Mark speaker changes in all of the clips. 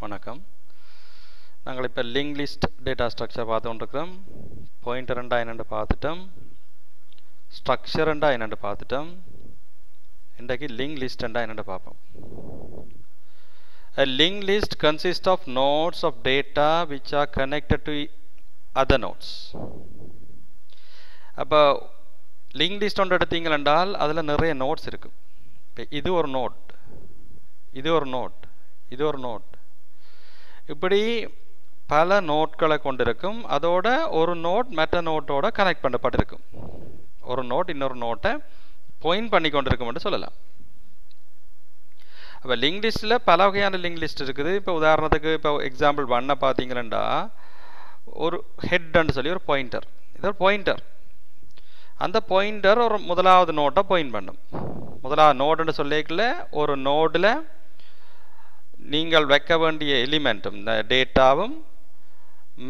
Speaker 1: வணக்கம். நாங்கள் இப்போ லிங்க் லிஸ்ட் டேட்டா ஸ்ட்ரக்சர் பார்த்துக்கொண்டிருக்கிறோம். பாயிண்டர் என்னென்னு பார்த்துட்டோம், ஸ்ட்ரக்சர் என்னென்னு பார்த்துட்டோம். இன்றைக்கு லிங்க் லிஸ்ட் என்னென்னு பார்ப்போம். A linked list consists of nodes of data which are connected to other nodes. அப்போ லிங்க் லிஸ்ட் ஒன்று எடுத்தீங்கள் என்றால் அதில் நிறைய நோட்ஸ் இருக்கும். இப்போ இது ஒரு நோட், இது ஒரு நோட், இது ஒரு நோட், இப்படி பல நோட்களை கொண்டிருக்கும். அதோட ஒரு நோட் மற்ற நோட்டோட கனெக்ட் பண்ணப்பட்டிருக்கும். ஒரு நோட் இன்னொரு நோட்டை பாயிண்ட் பண்ணி கொண்டிருக்கும் என்று சொல்லலாம். அப்போ லிங்க் லிஸ்ட்டில் பல வகையான லிங்க் லிஸ்ட் இருக்குது. இப்போ உதாரணத்துக்கு இப்போ எக்ஸாம்பிள் 1 பார்த்தீங்கன்னா ஒரு ஹெட்ன்னு சொல்லி ஒரு பாயிண்டர், இது ஒரு பாயிண்டர். அந்த பாயிண்டர் ஒரு முதலாவது நோட்டை பாயிண்ட் பண்ணும். முதலாவது நோடுன்னு சொல்லிக்கல, ஒரு நோடில் நீங்கள் வைக்க வேண்டிய எலிமெண்ட்டும் இந்த டேட்டாவும்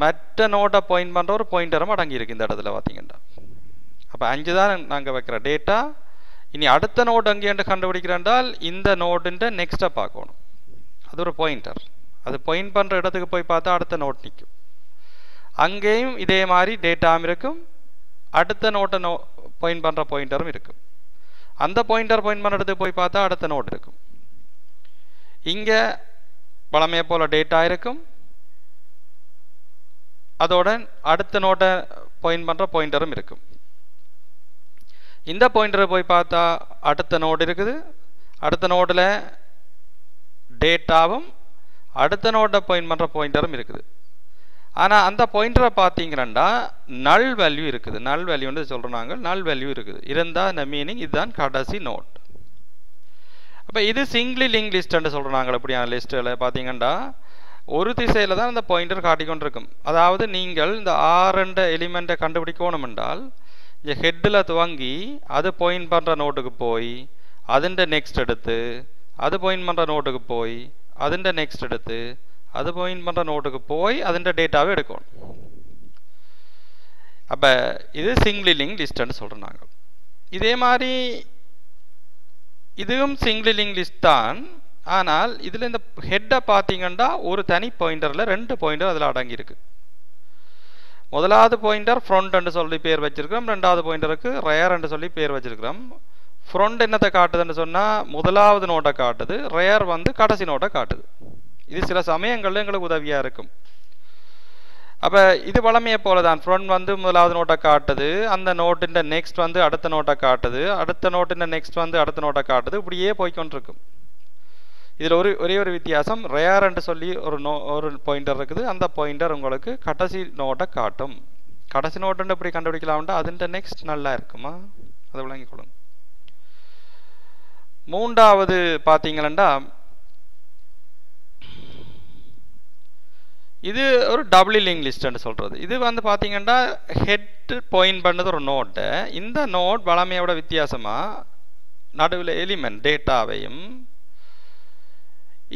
Speaker 1: மற்ற நோட்டை பாயிண்ட் பண்ணுற ஒரு பாயிண்டரும் அடங்கியிருக்கு இந்த இடத்துல பார்த்தீங்கன்னா. அப்போ 5 தான் நாங்கள் வைக்கிற டேட்டா. இனி அடுத்த நோட் அங்கேண்டு கண்டுபிடிக்கிறேன்றால் இந்த நோடுன்ற நெக்ஸ்ட்டை பார்க்கணும். அது ஒரு பாயிண்டர். அது பாயிண்ட் பண்ணுற இடத்துக்கு போய் பார்த்தா அடுத்த நோட் நிற்கும். அங்கேயும் இதே மாதிரி டேட்டாவும் இருக்கும், அடுத்த நோட்டை பாயிண்ட் பண்ணுற பாயிண்டரும் இருக்கும். அந்த பாயிண்டர் பாயிண்ட் பண்ணுற இடத்துக்கு போய் பார்த்தா அடுத்த நோட் இருக்கும். இங்கே வளமையை போல் டேட்டா இருக்கும், அதோட அடுத்த நோட்டை பாயிண்ட் பண்ணுற பாயிண்டரும் இருக்கும். இந்த பாயிண்டரை போய் பார்த்தா அடுத்த நோடு இருக்குது, அடுத்த நோடில் டேட்டாவும் அடுத்த நோட்டை பாயிண்ட் பண்ணுற பாயிண்டரும் இருக்குது. ஆனால் அந்த பாயிண்டரை பார்த்தீங்கன்னா நல் வேல்யூ இருக்குது. நல் வேல்யூன்னு சொல்கிறாங்க, நல் வேல்யூ இருக்குது. இருந்தால் இந்த மீனிங் இதுதான் கடைசி நோட். அப்போ இது சிங்கிளி லிங்க் லிஸ்ட்ன்னு சொல்கிறாங்க. அப்படியான லிஸ்ட்டில் பார்த்தீங்கன்னா ஒரு திசையில் தான் இந்த பாயிண்டர் காட்டிக்கொண்டிருக்கும். அதாவது நீங்கள் இந்த ஆரண்ட எலிமெண்ட்டை கண்டுபிடிக்கணும் என்றால் இந்த ஹெட்டில் துவங்கி அது பாயிண்ட் பண்ணுற நோட்டுக்கு போய் அதுண்ட நெக்ஸ்ட் எடுத்து அது பாயிண்ட் பண்ணுற நோட்டுக்கு போய் அதுண்ட நெக்ஸ்ட் எடுத்து அது பாயிண்ட் பண்ணுற நோட்டுக்கு போய் அதுண்ட டேட்டாவே எடுக்கணும். அப்போ இது சிங்கிளி லிங்க் லிஸ்ட்ன்னு சொல்கிறாங்க. இதே மாதிரி இதுவும் சிங்கிளி லிங்க் லிஸ்ட் தான். ஆனால் இதில் இந்த ஹெட்டை பார்த்தீங்கன்னா ஒரு தனி பாயிண்டரில் 2 பாயிண்டர் அதில் அடங்கியிருக்கு. முதலாவது பாயிண்டர் ஃப்ரண்ட் சொல்லி பேர் வச்சிருக்கிறோம், ரெண்டாவது பாயிண்டருக்கு ரேர் என்று சொல்லி பேர் வச்சிருக்கிறோம். ஃப்ரண்ட் என்னத்தை காட்டுதுன்னு சொன்னால் முதலாவது நோட்டை காட்டுது, ரேர் வந்து கடைசி நோட்டை காட்டுது. இது சில சமயங்களில் எங்களுக்கு உதவியாக இருக்கும். அப்போ இது வளமையை போல தான். ஃப்ரண்ட் வந்து முதலாவது நோட்டை காட்டுது, அந்த நோட்டின் நெக்ஸ்ட் வந்து அடுத்த நோட்டை காட்டுது, அடுத்த நோட்டின் நெக்ஸ்ட் வந்து அடுத்த நோட்டை காட்டுது, இப்படியே போய்கொண்டிருக்கும். இதில் ஒரே ஒரு வித்தியாசம், ரேர் என்று சொல்லி ஒரு பாயிண்டர் இருக்குது. அந்த பாயிண்டர் உங்களுக்கு கடைசி நோட்டை காட்டும். கடைசி நோட்டுன்னு எப்படி கண்டுபிடிக்கலாம்டா அதுன்ற நெக்ஸ்ட் நல்லா இருக்குமா, அதை விளங்கிக் கொள்ளுங்க. மூன்றாவது பார்த்தீங்கன்னா இது ஒரு டபுள் லிங்க் லிஸ்ட்னு சொல்கிறது. இது வந்து பார்த்தீங்கன்னா ஹெட் பாயிண்ட் பண்ணது ஒரு நோட்டு. இந்த நோட் வளமையோட வித்தியாசமாக நடுவில் எலிமெண்ட் டேட்டாவையும்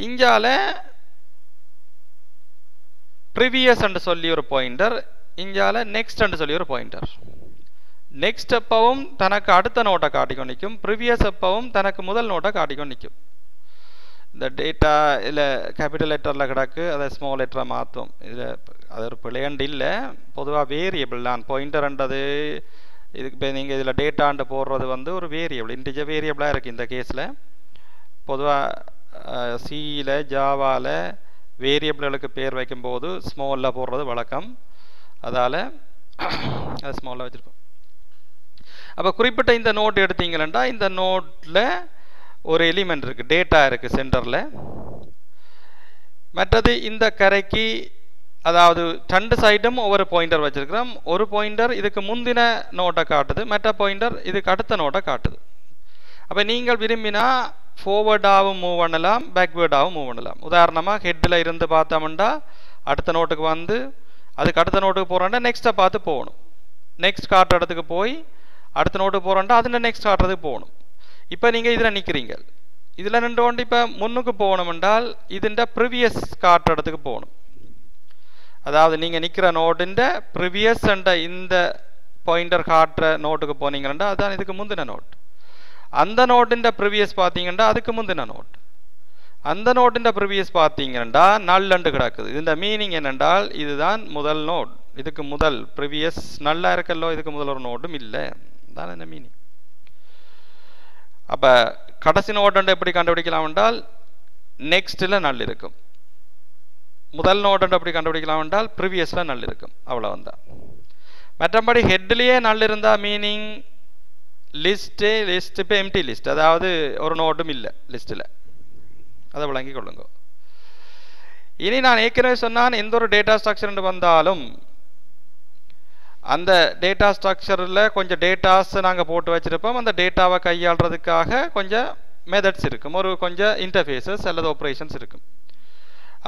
Speaker 1: இங்கால ப்ரீவியஸ் என்று சொல்லி ஒரு பாயிண்டர், இங்கால நெக்ஸ்ட் என்று சொல்லி ஒரு பாயிண்டர். நெக்ஸ்ட் எப்பவும் தனக்கு அடுத்த நோட்டை காட்டிக்கொண்டு நிற்கும், ப்ரீவியஸ் எப்பவும் தனக்கு முதல் நோட்டை காட்டிக்கொண்டு நிற்கும். இந்த டேட்டா இல்லை கேபிட்டல் லெட்டரில் கிடக்கு, அதை ஸ்மால் லெட்டரை மாற்றும். இதில் அது ஒரு பிள்ளையண்டு இல்லை, பொதுவாக வேரியபிள் தான். பாயிண்டர்ன்றது இதுக்கு இப்போ நீங்கள் இதில் டேட்டாண்டு போடுறது வந்து ஒரு வேரியபிள், இன்டிஜர் வேரியபிளாக இருக்குது. இந்த கேஸில் பொதுவாக சியில் ஜாவாவில் வேரியபிள்களுக்கு பேர் வைக்கும்போது ஸ்மாலில் போடுறது வழக்கம். அதால் அது ஸ்மாலில் வச்சுருக்கோம். அப்போ குறிப்பிட்ட இந்த நோட் எடுத்தீங்கன்னா இந்த நோட்டில் ஒரு எலிமெண்ட் இருக்குது, டேட்டா இருக்குது சென்டரில். மற்றது இந்த கரைக்கு அதாவது 2 சைடும் ஒவ்வொரு பாயிண்டர் வச்சுருக்கிறோம். ஒரு பாயிண்டர் இதுக்கு முந்தின நோட்டை காட்டுது, மற்ற பாயிண்டர் இதுக்கு அடுத்த நோட்டை காட்டுது. அப்போ நீங்கள் விரும்பினா ஃபார்வர்டாகவும் மூவ் பண்ணலாம், பேக்வேர்டாகவும் மூவ் பண்ணலாம். உதாரணமாக ஹெட்டில் இருந்து பார்த்தோம்னா அடுத்த நோட்டுக்கு வந்து அதுக்கு அடுத்த நோட்டுக்கு போகிறோன்னா நெக்ஸ்ட்டை பார்த்து போகணும். நெக்ஸ்ட் காட்டுற இடத்துக்கு போய் அடுத்த நோட்டுக்கு போகிறோன்னா அதில் நெக்ஸ்ட் காட்டுறதுக்கு போகணும். இப்போ நீங்கள் இதில் நிற்கிறீங்க, இதில் நின்று கொண்டு இப்போ முன்னுக்கு போகணும் என்றால் இதுண்ட ப்ரிவியஸ் காட்டுற இடத்துக்கு போகணும். அதாவது நீங்கள் நிற்கிற நோட்டுன்ற ப்ரிவியஸ் என்ற இந்த பாயிண்டர் காட்டுற நோட்டுக்கு போனீங்கன்னா அதுதான் இதுக்கு முந்தின நோட். அந்த நோட்டின் ப்ரீவியஸ் பார்த்தீங்கன்னா அதுக்கு முந்தின நோட். அந்த நோட்டின் ப்ரீவியஸ் பார்த்தீங்கன்னா நல் கிடக்குது. இந்த மீனிங் என்னென்றால் இதுதான் முதல் நோட், இதுக்கு முதல் ப்ரீவியஸ் நல்லா இருக்கல்லோ, இதுக்கு முதல் ஒரு நோட்டும் இல்லை தான் இந்த மீனிங். அப்போ கடைசி நோட் எப்படி கண்டுபிடிக்கலாம் என்றால் நெக்ஸ்ட்டில் நல் இருக்கும், முதல் நோட் எப்படி கண்டுபிடிக்கலாம் என்றால் ப்ரீவியஸில் நல் இருக்கும், அவ்வளோதான். மற்றபடி ஹெட்லேயே நல் இருந்தால் மீனிங் லிஸ்ட் இப்போ எம்டி லிஸ்ட், அதாவது ஒரு நோட்டும் இல்லை லிஸ்ட்டில், அதை விளங்கி கொள்ளுங்க. இனி நான் ஏற்கனவே சொன்னான் எந்த ஒரு டேட்டா ஸ்ட்ரக்சர் வந்தாலும் அந்த டேட்டா ஸ்ட்ரக்சரில் கொஞ்சம் டேட்டாஸ் நாங்கள் போட்டு வச்சுருப்போம். அந்த டேட்டாவை கையாளுறதுக்காக கொஞ்சம் மெத்தட்ஸ் இருக்கும், ஒரு கொஞ்சம் இன்டர்ஃபேஸஸ் அல்லது ஆப்ரேஷன்ஸ் இருக்கும்.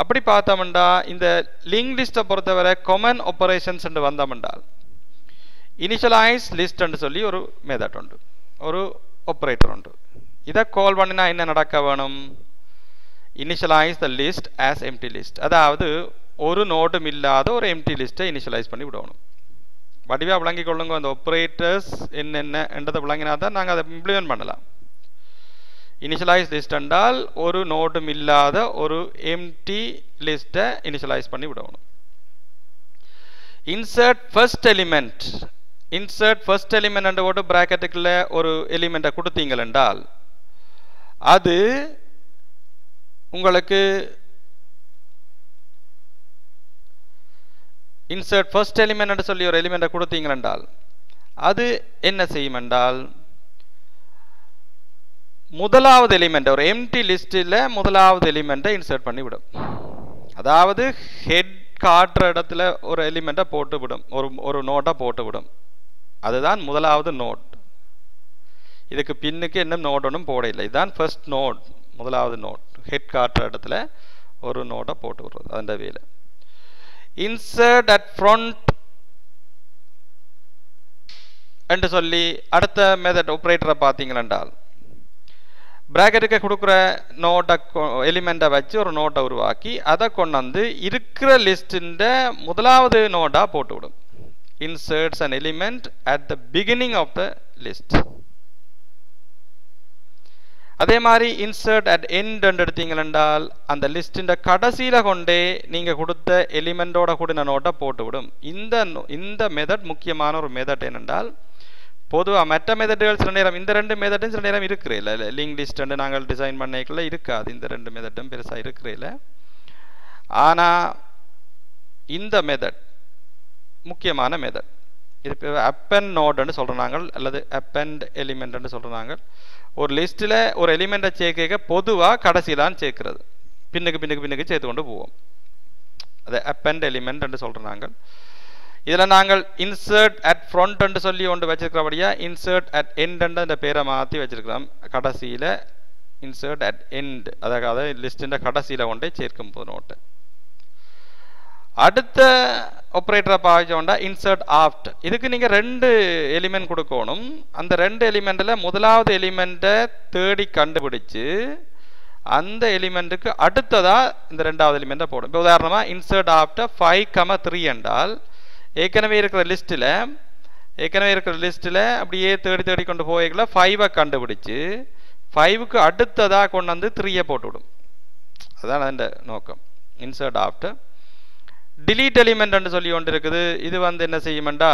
Speaker 1: அப்படி பார்த்தோம்னா இந்த லிங்க் லிஸ்ட்டை பொறுத்தவரை காமன் ஆப்ரேஷன்ஸ் என்று வந்தோம்னால் இனிஷியலைஸ் லிஸ்ட்னு சொல்லி ஒரு மெத்தட் உண்டு, ஒரு ஆப்ரேட்டர் உண்டு. இதை கால் பண்ணினா என்ன நடக்க வேணும்? Initialize the list as empty list, அதாவது ஒரு நோடும் இல்லாத ஒரு எம்டி லிஸ்ட்டை இனிஷியலைஸ் பண்ணி விடணும். வடிவாக விளங்கி கொள்ளுங்க. அந்த ஆப்ரேட்டர்ஸ் என்னென்னன்றதை விளங்கினா தான் நாங்கள் அதை இம்ப்ளிமெண்ட் பண்ணலாம். இனிஷியலைஸ் லிஸ்ட் என்றால் ஒரு நோடும் இல்லாத ஒரு எம்டி லிஸ்ட்டை இனிஷியலைஸ் பண்ணி விடணும். Insert first element, insert first element என்ற போட்டு பிராக்கெட்டுக்குள்ள ஒரு எலிமெண்ட்டை கொடுத்தீங்கள் என்றால் அது உங்களுக்கு இன்சர்ட் ஃபர்ஸ்ட் எலிமெண்ட் என்று சொல்லி ஒரு எலிமெண்ட்டை கொடுத்தீங்கள் என்றால் அது என்ன செய்யும் என்றால் முதலாவது எலிமெண்ட் ஒரு எம்டி லிஸ்ட்டில் முதலாவது எலிமெண்ட்டை இன்சர்ட் பண்ணிவிடும். அதாவது ஹெட் காட்டுற இடத்துல ஒரு எலிமெண்ட்டை போட்டு விடும், ஒரு நோட்டை போட்டு விடும். அதுதான் முதலாவது நோட். இதுக்கு பின்னுக்கு இன்னும் நோட் ஒன்றும் போட இல்லை. இதுதான் ஃபர்ஸ்ட் நோட், முதலாவது நோட். ஹெட் காட்டுற இடத்துல ஒரு நோட்டை போட்டு விடுறது அந்த வேலை. இன்சர்ட் அட் ஃப்ரண்ட் என்று சொல்லி அடுத்த மெத்தட் ஆப்ரேட்டரை பார்த்தீங்களென்றால் பிராக்கெட்டுக்கு கொடுக்குற நோட்டை எலிமெண்ட்டை வச்சு ஒரு நோட்டை உருவாக்கி அதை கொண்டு வந்து இருக்கிற லிஸ்டின் முதலாவது நோட்டாக போட்டு விடும். Inserts an element at the beginning of the list. அதே மாதிரி இன்சர்ட் அட் எண்ட் எடுத்தீங்களென்றால் அந்த லிஸ்டின் கடைசியில் கொண்டே நீங்கள் கொடுத்த எலிமெண்டோட கூடின நோட்டை போட்டு விடும். இந்த மெத்தட் முக்கியமான ஒரு மெத்தட் என்னென்றால் பொதுவாக மற்ற மெத்தடுகள் சில நேரம் இந்த ரெண்டு மெத்தடும் சில நேரம் இருக்கிற இல்லை, லிங்க் லிஸ்ட் நாங்கள் டிசைன் பண்ணிக்கல இருக்காது, இந்த ரெண்டு மெத்தடும் பெருசாக இருக்கிற இல்லை. ஆனால் இந்த மெத்தட் முக்கியமான மெத்தட். இது அப்பெண்ட் நோடுன்னு சொல்கிறாங்க அல்லது அப்பெண்ட் எலிமெண்ட்னு சொல்கிறாங்க. ஒரு லிஸ்ட்டில் ஒரு எலிமெண்ட்டை சேர்க்க பொதுவாக கடைசியிலான்னு சேர்க்கிறது, பின்னுக்கு சேர்த்து கொண்டு போவோம். அது அப்பெண்ட் எலிமெண்ட் சொல்கிறாங்க. இதில் நாங்கள் இன்சர்ட் அட் ஃப்ரண்ட் சொல்லி ஒன்று வச்சிருக்கிறபடியா இன்சர்ட் அட் எண்ட் அந்த பேரை மாற்றி வச்சிருக்கிறோம். கடைசியில் இன்சர்ட் அட் எண்ட், அதாவது லிஸ்டின் கடைசியில் கொண்டே சேர்க்கும் போது நோட்டு. அடுத்த ஆப்ரேட்டரை பார்த்தோம்னா இன்சர்ட் ஆஃப்ட். இதுக்கு நீங்கள் ரெண்டு எலிமெண்ட் கொடுக்கணும். அந்த ரெண்டு எலிமெண்ட்டில் முதலாவது எலிமெண்ட்டை தேடி கண்டுபிடிச்சு அந்த எலிமெண்ட்டுக்கு அடுத்ததாக இந்த ரெண்டாவது எலிமெண்ட்டை போடும். இப்போ உதாரணமாக இன்சர்ட் ஆஃப்டர் 5,3 என்றால் ஏற்கனவே இருக்கிற லிஸ்ட்டில் அப்படியே தேடி கொண்டு போய்க்குள்ள 5 கண்டுபிடிச்சு 5க்கு அடுத்ததாக கொண்டு வந்து 3 போட்டு விடும். அதுதான் அந்த நோக்கம். இன்சர்ட் ஆஃப்டர் delete எலிமெண்ட் சொல்லி ஒன்று இருக்குது. இது என்ன செய்யுமெண்டா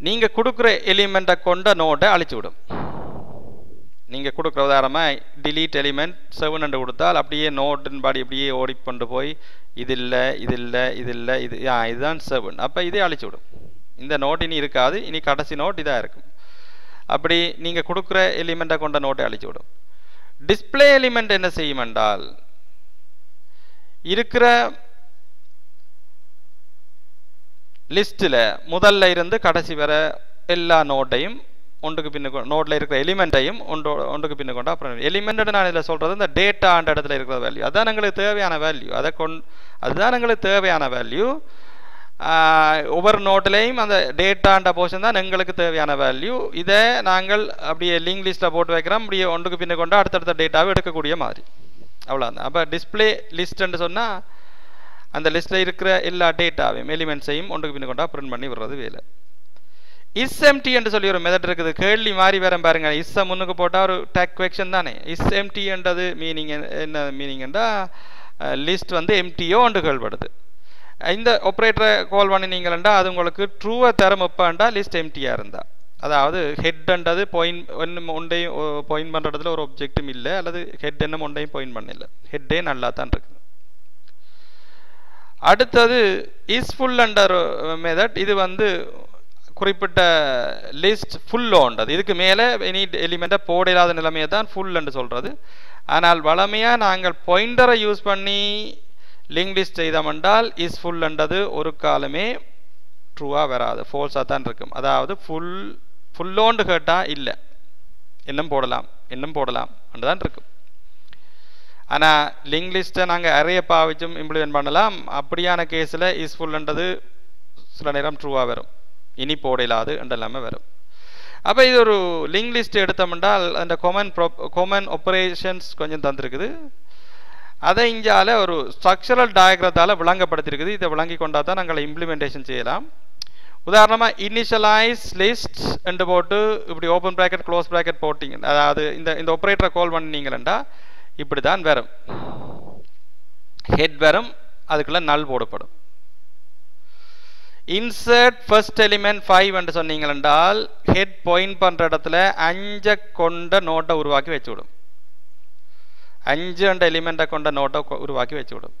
Speaker 1: நீங்கள் கொடுக்குற எலிமெண்ட்டை கொண்ட நோட்டை அழிச்சு விடும். நீங்கள் கொடுக்குற உதாரணமாக delete எலிமெண்ட் 7 கொடுத்தால் அப்படியே நோட்டின் பாடி அப்படியே ஓடிக்கொண்டு போய் இது இல்லை இதுதான் 7, அப்போ இதே அழிச்சு விடும். இந்த நோட் இனி இருக்காது, இனி கடைசி நோட் இதாக இருக்கும். அப்படி நீங்கள் கொடுக்குற எலிமெண்ட்டை கொண்ட நோட்டை அழிச்சு விடும். டிஸ்பிளே எலிமெண்ட் என்ன செய்யும் என்றால் இருக்கிற லிஸ்ட்டில் முதல்ல இருந்து கடைசி வர எல்லா நோட்டையும் ஒன்றுக்கு பின்னுக்கு நோட்டில் இருக்கிற எலிமெண்ட்டையும் ஒன்றுக்கு பின்னு கொண்டு அப்புறம் எலிமெண்ட் நான் இதில் சொல்கிறது இந்த டேட்டா அந்த இடத்துல இருக்கிற வேல்யூ, அதுதான் எங்களுக்கு தேவையான வேல்யூ. அதுதான் எங்களுக்கு தேவையான வேல்யூ. ஒவ்வொரு நோட்டிலையும் அந்த டேட்டான்ற போர்ஷன் தான் எங்களுக்கு தேவையான வேல்யூ. இதை நாங்கள் அப்படியே லிங்க் லிஸ்ட்டில் போட்டு வைக்கிறோம். அப்படியே ஒன்றுக்கு பின்னு கொண்டு அடுத்தடுத்த டேட்டாவை எடுக்கக்கூடிய மாதிரி, அவ்வளோதான். அப்போ டிஸ்பிளே லிஸ்ட்ன்னு சொன்னால் அந்த லிஸ்ட்டில் இருக்கிற எல்லா டேட்டாவையும் எலிமெண்ட்ஸையும் ஒன்றுக்கு பின்னு கொண்டா பிரிண்ட் பண்ணி விடுறது வேலை. இஸ் எம்டி என்று சொல்லி ஒரு மெத்தட் இருக்குது. கேள்வி மாதிரி வேற பாருங்க. இஸ் முன்னுக்கு போட்டால் ஒரு டேக் கொஸ்டின் தானே. இஸ் எம்டி என்றது மீனிங் என்ன மீனிங்டா லிஸ்ட் வந்து எம்டியோ ஒன்று கேள்விப்படுது. இந்த ஆப்ரேட்டரை கால் பண்ணினீங்களா அது உங்களுக்கு ட்ரூவை தரம் வைப்பாண்டா லிஸ்ட் எம்டியாக இருந்தா, அதாவது ஹெட்ன்றது பாயிண்ட் ஒன்றையும் பாயிண்ட் பண்ணுற இடத்துல ஒரு ஒப்ஜெக்டும் இல்லை, அல்லது ஹெட் என்ன ஒன்றையும் பாயிண்ட் பண்ணல, ஹெட்டே நல்லா தான் இருக்குது. அடுத்தது இஸ் ஃபுல் அண்டர் மெத்தட். இது வந்து குறிப்பிட்ட லிஸ்ட் ஃபுல்லோன்றது, இதுக்கு மேலே எனி எலிமெண்ட்டை போட இல்லாத நிலைமையை தான் ஃபுல் என்று சொல்கிறது. ஆனால் வளமையாக நாங்கள் பாயிண்டரை யூஸ் பண்ணி லிங்க் லிஸ்ட் செய்தோம்னால் இஸ் ஃபுல் என்றது ஒரு காலமே ட்ரூவாக வராது, ஃபோல்ஸாக தான் இருக்கும். அதாவது ஃபுல்லோண்டு கேட்டால் இல்லை, இன்னும் போடலாம் என்று தான் இருக்கும். ஆனால் லிங்க் லிஸ்ட்டை நாங்கள் அரே பாவிச்சும் இம்ப்ளிமெண்ட் பண்ணலாம். அப்படியான கேஸில் இஸ் ஃபுல்ன்றது சில நேரம் ட்ரூவாக வரும், இனி போடலாது என்றெல்லாமே வரும். அப்போ இது ஒரு லிங்க் லிஸ்ட் எடுத்தோம்னால் அந்த காமன் ஆப்ரேஷன்ஸ் கொஞ்சம் தந்திருக்குது. அதை இங்கால ஒரு ஸ்ட்ரக்சரல் டயக்ரத்தால் விளங்கப்படுத்திருக்குது. இதை விளங்கி கொண்டா தான் நாங்கள் இம்ப்ளிமெண்டேஷன் செய்யலாம். உதாரணமாக இனிஷியலைஸ் லிஸ்ட் என்று போட்டு இப்படி ஓப்பன் ப்ராக்கெட் க்ளோஸ் ப்ராக்கெட் போட்டிங்க, அதாவது இந்த ஆப்ரேட்டரை கால் பண்ணினீங்களா இப்படி தான் வரும். ஹெட் வரும், அதுக்குள்ள நல் போடப்படும். இன்சர்ட் ஃபர்ஸ்ட் எலிமெண்ட் 5 என்று சொன்னீங்களென்றால் ஹெட் பாயிண்ட் பண்ணுற இடத்துல 5 கொண்ட நோட்டை உருவாக்கி வச்சுவிடும். 5 எலிமெண்ட்டை கொண்ட நோட்டை உருவாக்கி வச்சுவிடும்.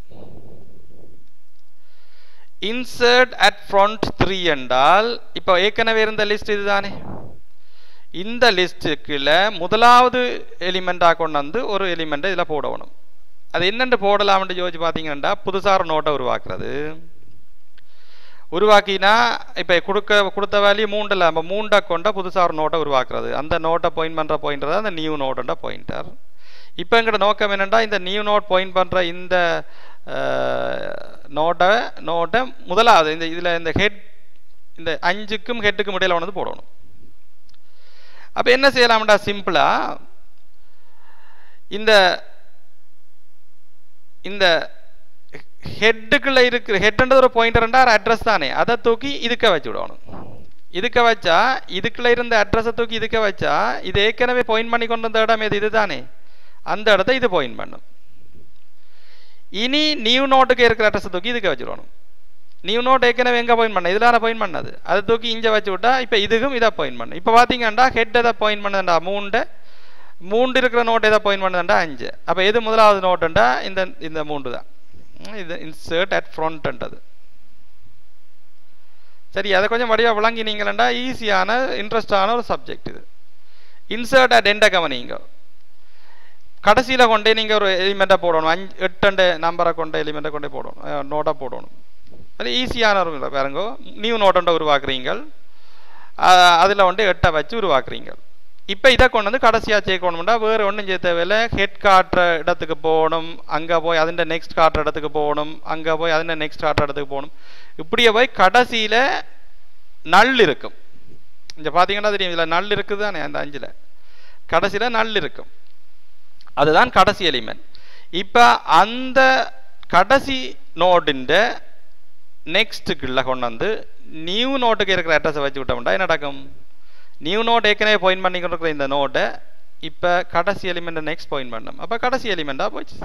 Speaker 1: இன்சர்ட் அட் ஃப்ரண்ட் 3 என்றால் இப்போ ஏற்கனவே இருந்த லிஸ்ட் இதுதானே, இந்த லிஸ்ட்டுக்குள்ள முதலாவது எலிமெண்ட்டாக கொண்டு வந்து ஒரு எலிமெண்ட்டை இதில் போடணும். அது என்னென்று போடலாம்னு யோசிச்சு பார்த்தீங்கன்னா புதுசாக ஒரு நோட்டை உருவாக்கினா இப்போ கொடுத்த வேல்யூ 3 நம்ம 3 கொண்ட புதுசாக ஒரு நோட்டை உருவாக்குறது. அந்த நோட்டை பாயிண்ட் பண்ணுற பாயிண்டர் தான் அந்த நியூ நோட்டுன்ற பாயிண்டர். இப்போ எங்களோட நோக்கம் என்னென்னா இந்த நியூ நோட் பாயிண்ட் பண்ணுற இந்த நோட்டை முதலாவது இதில் இந்த ஹெட் இந்த 5க்கும் ஹெட்டுக்கும் இடையில வந்து போடணும். அப்போ என்ன செய்யலாம்டா சிம்பிளாக இந்த ஹெட்டுக்குள்ள இருக்கிற ஹெட்ன்றது ஒரு பாயிண்டர்ன்றா அட்ரஸ் தானே, அதை தூக்கி இதுக்க வச்சு விடணும். இதுக்க வச்சா இதுக்குள்ள இருந்த அட்ரஸை தூக்கி இதுக்க வச்சா இது ஏற்கனவே பாயிண்ட் பண்ணி கொண்டு வந்த இடம் இது தானே, அந்த இடத்த இது பாயிண்ட் பண்ணும். இனி நியூ நோட்டுக்கு இருக்கிற அட்ரஸை தூக்கி இதுக்க வச்சுடணும். நியூ நோட் ஏற்கனவே எங்கே பாயிண்ட் பண்ண இதில் பாயிண்ட் பண்ணது, அதை தூக்கி இங்கே வச்சு விட்டா இப்போ இதுக்கும் இதை பாயிண்ட் பண்ணும். இப்போ பார்த்தீங்கன்னா ஹெட் எதை பாயிண்ட் பண்ணுதுண்டா 3 இருக்கிற நோட் எதை பாயிண்ட் பண்ணுதுண்டா 5. அப்போ எது முதலாவது நோட்டுண்டா இந்த 3 தான். இது இன்சர்ட் அட் ஃப்ரண்ட்ன்றது. சரி, அதை கொஞ்சம் வடிவாக விளங்கினீங்களா ஈஸியான இன்ட்ரெஸ்டான ஒரு சப்ஜெக்ட் இது. இன்சர்ட் அட் எண்டை கவனிங்க. கடைசியில் கொண்டே நீங்கள் ஒரு எலிமெண்ட்டை போடணும். 8 நம்பரை கொண்ட எலிமெண்ட்டை கொண்டே போடணும், நோட்டை போடணும். அது ஈஸியான ஒரு பாருங்க, நியூ நோட்டை உருவாக்குறீங்க, அதில் 8 வச்சு உருவாக்குறீங்க. இப்போ இதை கொண்டு வந்து கடைசியாக சேர்க்கணும்னா வேறு ஒன்றும் செய்ய தேவையில்லை. ஹெட் காட்டுற இடத்துக்கு போகணும், அங்கே போய் அதில் நெக்ஸ்ட் காட்டுற இடத்துக்கு போகணும், அங்கே போய் அதில் நெக்ஸ்ட் காட்டுற இடத்துக்கு போகணும். இப்படியே போய் கடைசியில் நல் இருக்கும். இங்கே பார்த்தீங்கன்னா தெரியும், இதில் நல் இருக்குது தானே, அந்த 5ல் கடைசியில் நல் இருக்கும், அதுதான் கடைசி எலிமெண்ட். இப்போ அந்த கடைசி நோடுன்ற நெக்ஸ்ட்டுக்குள்ள கொண்டு வந்து நியூ நோட்டுக்கு இருக்கிற அட்ரஸை வச்சு விட்டோம்னா என்ன நடக்கும்? நியூ நோட் ஏற்கனவே பாயிண்ட் பண்ணிக்கிட்டு இருக்கிற இந்த நோட்டை இப்போ கடைசி எலிமெண்ட்டை நெக்ஸ்ட் பாயிண்ட் பண்ணணும். அப்போ கடைசி எலிமெண்ட்டாக போச்சு.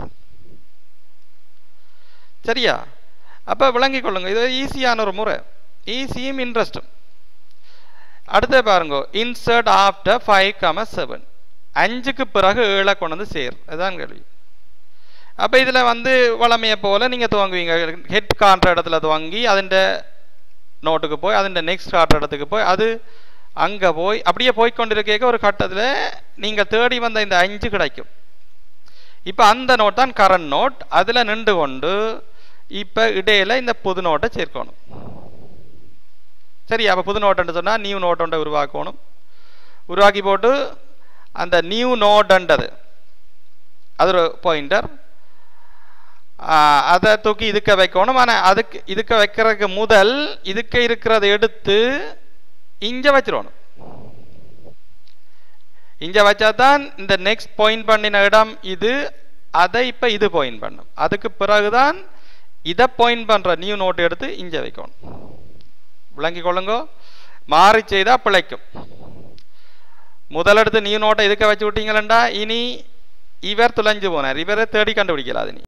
Speaker 1: சரியா? அப்போ விளங்கிக் கொள்ளுங்க, இது ஈஸியான ஒரு முறை, ஈஸியும் இன்ட்ரெஸ்டும். அடுத்த பாருங்க, இன்சர்ட் ஆஃப்டர் 5, 7 5க்கு பிறகு 7 கொண்டு வந்து சேர், அதுதான் கேள்வி. அப்போ இதில் வளமையை போல் நீங்கள் துவங்குவீங்க. ஹெட் காட்டுற இடத்துல துவங்கி அதிண்ட நோட்டுக்கு போய் அதிண்ட நெக்ஸ்ட் காட்டுற இடத்துக்கு போய் அது அங்கே போய் அப்படியே போய்கொண்டிருக்க ஒரு கட்டத்தில் நீங்கள் தேடி வந்த இந்த 5 கிடைக்கும். இப்போ அந்த நோட் தான் கரண்ட் நோட். அதில் நின்று கொண்டு இப்போ இடையில இந்த புது நோட்டை சேர்க்கணும். சரி, அப்போ புது நோட்டுன்னு சொன்னால் நியூ நோட் ஒன்றை உருவாக்கணும். உருவாக்கி போட்டு அந்த நியூ நோட்ன்றது அது ஒரு பாயிண்டர், அதை தூக்கி இதுக்க வைக்கணும். ஆனால் அதுக்கு இதுக்க வைக்கிறதுக்கு முதல் இதுக்க இருக்கிறத எடுத்து இங்கே வச்சிடணும். இங்கே வச்சா தான் இந்த நெக்ஸ்ட் பாயிண்ட் பண்ணின இடம் இது, அதை இப்போ இது பாயிண்ட் பண்ணும். அதுக்கு பிறகுதான் இதை பாயிண்ட் பண்ணுற நியூ நோட் எடுத்து இங்கே வைக்கணும். விளங்கி கொள்ளுங்க. மாறி செய்தால் பிழைக்கும். முதலெடுத்து நியூ நோட்டை எதுக்க வச்சு விட்டீங்களா இனி இவர் துளைஞ்சு போனார், இவரை தேடி கண்டுபிடிக்கல. அது நீ